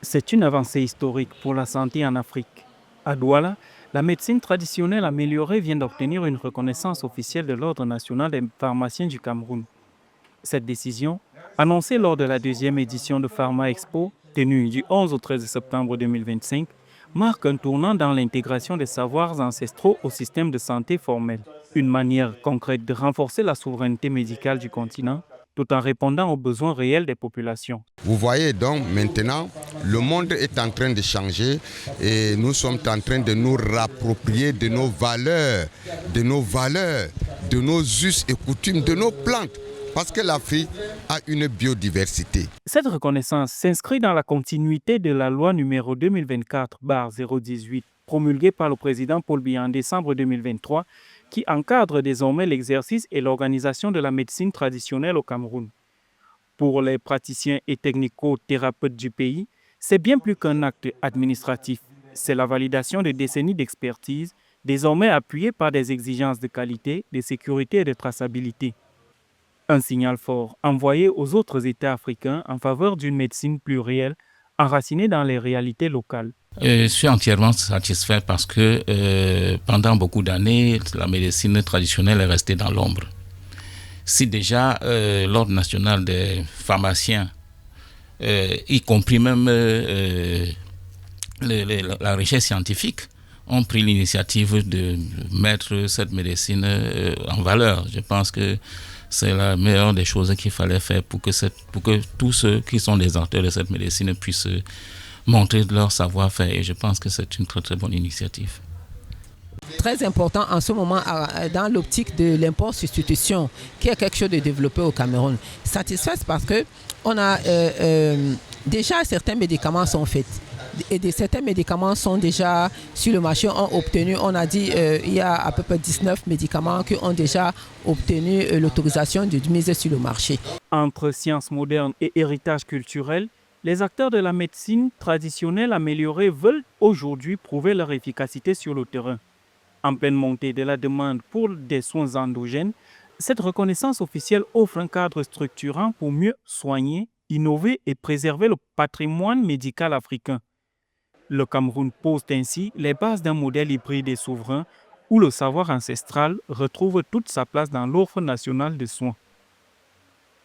C'est une avancée historique pour la santé en Afrique. À Douala, la médecine traditionnelle améliorée vient d'obtenir une reconnaissance officielle de l'Ordre national des pharmaciens du Cameroun. Cette décision, annoncée lors de la deuxième édition de Pharma Expo, tenue du 11 au 13 septembre 2025, marque un tournant dans l'intégration des savoirs ancestraux au système de santé formel. Une manière concrète de renforcer la souveraineté médicale du continent tout en répondant aux besoins réels des populations. Vous voyez donc maintenant, le monde est en train de changer et nous sommes en train de nous rapproprier de nos valeurs, de nos us et coutumes, de nos plantes. Parce que l'Afrique a une biodiversité. Cette reconnaissance s'inscrit dans la continuité de la loi numéro 2024-018 promulguée par le président Paul Biya en décembre 2023 qui encadre désormais l'exercice et l'organisation de la médecine traditionnelle au Cameroun. Pour les praticiens et technico-thérapeutes du pays, c'est bien plus qu'un acte administratif. C'est la validation de décennies d'expertise, désormais appuyée par des exigences de qualité, de sécurité et de traçabilité. Un signal fort envoyé aux autres États africains en faveur d'une médecine plurielle, enracinée dans les réalités locales. Je suis entièrement satisfait parce que pendant beaucoup d'années, la médecine traditionnelle est restée dans l'ombre. Si déjà l'Ordre national des pharmaciens, y compris même la recherche scientifique, ont pris l'initiative de mettre cette médecine en valeur. Je pense que c'est la meilleure des choses qu'il fallait faire pour que tous ceux qui sont des acteurs de cette médecine puissent montrer leur savoir-faire. Et je pense que c'est une très très bonne initiative. Très important en ce moment dans l'optique de l'import-substitution, qui est quelque chose de développé au Cameroun. Satisfait parce que on a déjà certains médicaments sont faits. Et certains médicaments sont déjà sur le marché, on a dit il y a à peu près 19 médicaments qui ont déjà obtenu l'autorisation de mise sur le marché. Entre sciences modernes et héritage culturel, les acteurs de la médecine traditionnelle améliorée veulent aujourd'hui prouver leur efficacité sur le terrain. En pleine montée de la demande pour des soins endogènes, cette reconnaissance officielle offre un cadre structurant pour mieux soigner, innover et préserver le patrimoine médical africain. Le Cameroun pose ainsi les bases d'un modèle hybride et souverain où le savoir ancestral retrouve toute sa place dans l'offre nationale de soins.